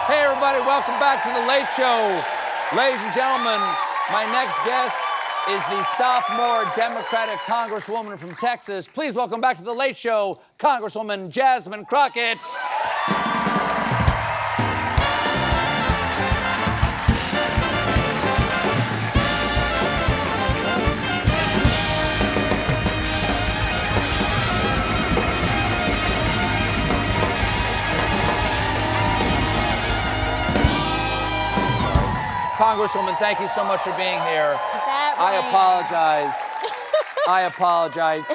Hey, everybody, welcome back to The Late Show. Ladies and gentlemen, my next guest is the sophomore Democratic Congresswoman from Texas. Please welcome back to The Late Show, Congresswoman Jasmine Crockett. Congresswoman, thank you so much for being here. I apologize. I apologize.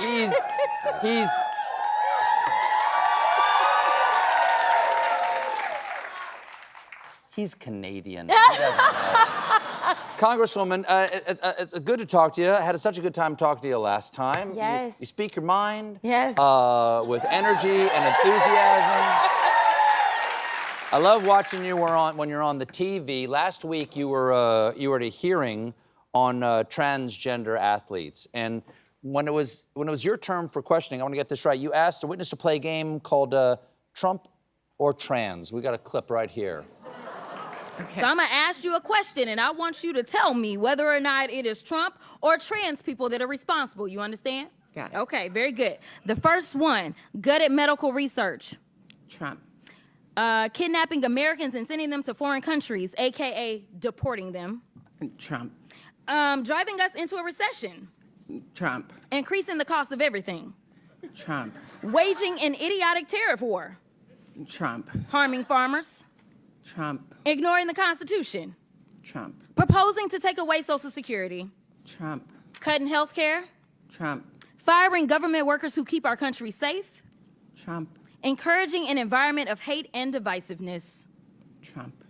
He's Canadian. He doesn't know. Congresswoman, it's good to talk to you. I had such a good time talking to you last time. Yes. You speak your mind. Yes. With energy and enthusiasm. I love watching you when you're on the TV. Last week, you were at a hearing on transgender athletes, and when it was your turn for questioning, I want to get this right. You asked a witness to play a game called Trump or Trans. We got a clip right here. Okay. So I'm gonna ask you a question, and I want you to tell me whether or not it is Trump or trans people that are responsible. You understand? Got it. Okay, very good. The first one, good at medical research. Trump. Kidnapping Americans and sending them to foreign countries, AKA deporting them. Trump. Driving us into a recession. Trump. Increasing the cost of everything. Trump. Waging an idiotic tariff war. Trump. Harming farmers. Trump. Ignoring the Constitution. Trump. Proposing to take away Social Security. Trump. Cutting health care. Trump. Firing government workers who keep our country safe. Trump. Encouraging an environment of hate and divisiveness. Trump.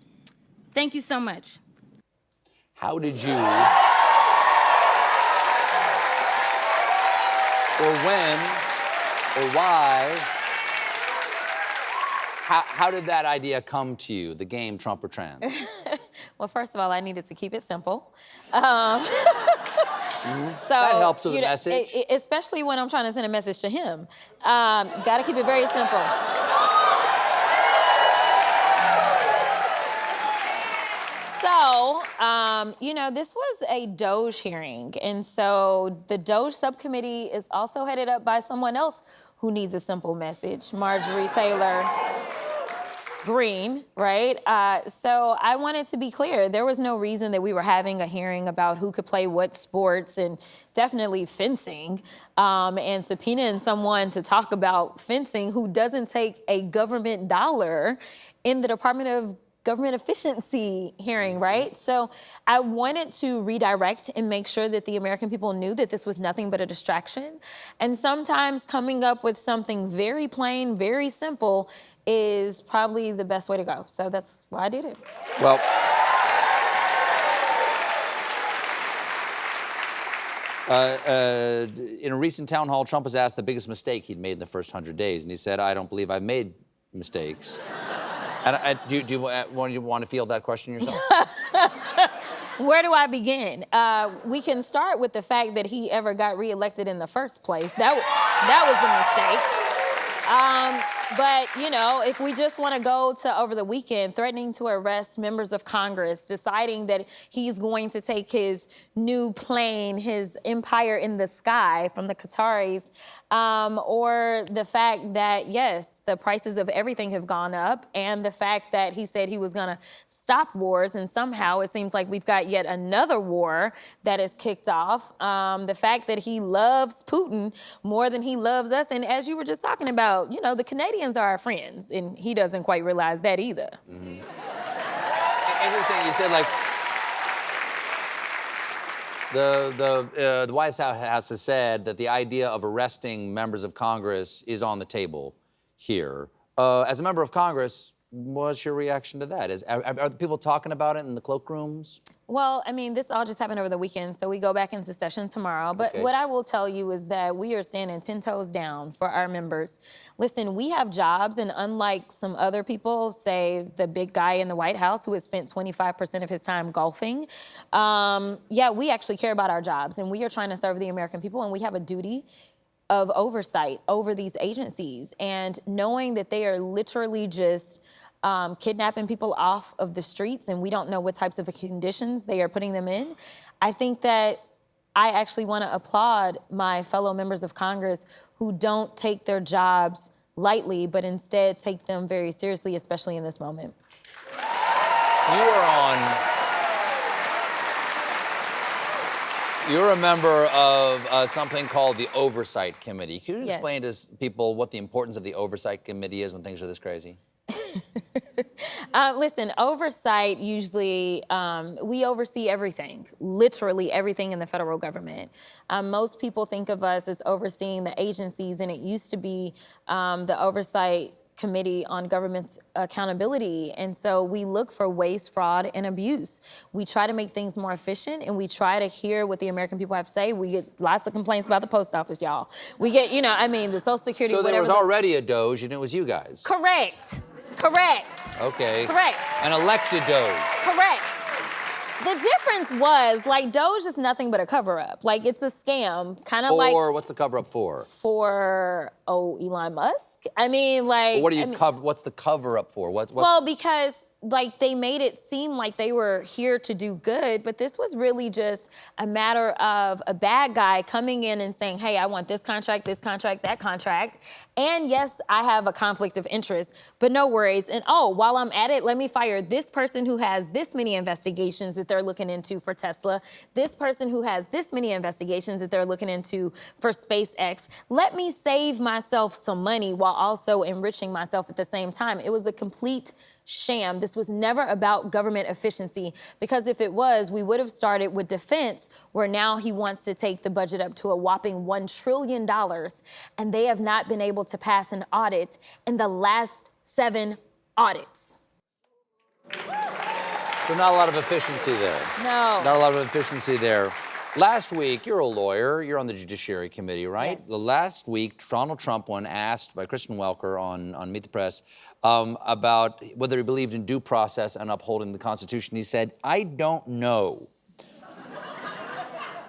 Thank you so much. How did you, or when, or why, how did that idea come to you, the game Trump or Trans? Well, first of all, I needed to keep it simple. So That helps with the message. Especially when I'm trying to send a message to him. Got to keep it very simple. So, this was a DOJ hearing. And so the DOJ subcommittee is also headed up by someone else who needs a simple message, Marjorie Taylor Greene, right? So I wanted to be clear. There was no reason that we were having a hearing about who could play what sports, and definitely fencing, and subpoenaing someone to talk about fencing who doesn't take a government dollar in the Department of Government Efficiency hearing, right? So I wanted to redirect and make sure that the American people knew that this was nothing but a distraction. And sometimes coming up with something very plain, very simple is probably the best way to go. So that's why I did it. Well, in a recent town hall, Trump was asked the biggest mistake he'd made in the first 100 days, and he said, "I don't believe I've made mistakes." And do you want to field that question yourself? Where do I begin? We can start with the fact that he ever got reelected in the first place. That was a mistake. But, if we just want to go to over the weekend, threatening to arrest members of Congress, deciding that he's going to take his new plane, his empire in the sky from the Qataris, or the fact that, yes, the prices of everything have gone up, and the fact that he said he was going to stop wars, and somehow it seems like we've got yet another war that is kicked off. The fact that he loves Putin more than he loves us, and as you were just talking about, the Canadians are our friends, and he doesn't quite realize that either. Mm-hmm. Interesting, you said, the White House has said that the idea of arresting members of Congress is on the table here. As a member of Congress, what's your reaction to that? Are people talking about it in the cloakrooms? Well, this all just happened over the weekend, so we go back into session tomorrow. But Okay. What I will tell you is that we are standing 10 toes down for our members. Listen, we have jobs, and unlike some other people, say the big guy in the White House who has spent 25% of his time golfing, we actually care about our jobs, and we are trying to serve the American people, and we have a duty of oversight over these agencies. And knowing that they are literally just kidnapping people off of the streets, and we don't know what types of conditions they are putting them in. I think that I actually want to applaud my fellow members of Congress who don't take their jobs lightly, but instead take them very seriously, especially in this moment. You're a member of something called the Oversight Committee. Can you explain to people what the importance of the Oversight Committee is when things are this crazy? Listen, oversight usually, we oversee everything, literally everything in the federal government. Most people think of us as overseeing the agencies, and it used to be the Oversight Committee on Government's Accountability. And so we look for waste, fraud, and abuse. We try to make things more efficient, and we try to hear what the American people have to say. We get lots of complaints about the post office, y'all. We get, the Social Security, So there was already a Doge, and it was you guys. Correct. Okay. Correct. An elected Doge. Correct. The difference was, Doge is nothing but a cover-up. It's a scam, kind of like... what's the cover-up for? For, Elon Musk? What's the cover-up for? Well, because, they made it seem like they were here to do good, but this was really just a matter of a bad guy coming in and saying, hey, I want this contract, that contract. And yes, I have a conflict of interest, but no worries. And while I'm at it, let me fire this person who has this many investigations that they're looking into for Tesla, this person who has this many investigations that they're looking into for SpaceX. Let me save myself some money while also enriching myself at the same time. It was a complete sham. This was never about government efficiency, because if it was, we would have started with defense, where now he wants to take the budget up to a whopping $1 trillion, and they have not been able to pass an audit in the last 7 audits. So not a lot of efficiency there. No. Not a lot of efficiency there. Last week, you're a lawyer, you're on the Judiciary Committee, right? Yes. The last week, Donald Trump, when asked by Kristen Welker on Meet the Press about whether he believed in due process and upholding the Constitution, he said, I don't know.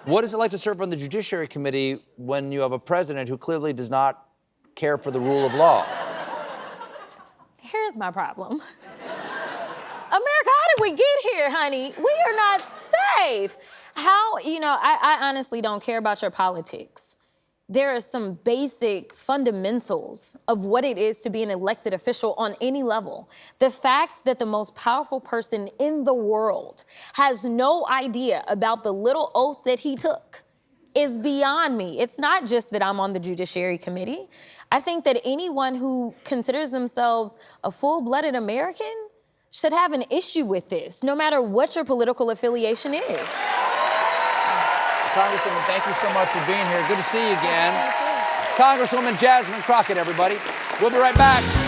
What is it like to serve on the Judiciary Committee when you have a president who clearly does not care for the rule of law? Here's my problem. America, how did we get here, honey? We are not safe. I honestly don't care about your politics. There are some basic fundamentals of what it is to be an elected official on any level. The fact that the most powerful person in the world has no idea about the little oath that he took is beyond me. It's not just that I'm on the Judiciary Committee. I think that anyone who considers themselves a full-blooded American should have an issue with this, no matter what your political affiliation is. Congresswoman, thank you so much for being here. Good to see you again. Congresswoman Jasmine Crockett, everybody. We'll be right back.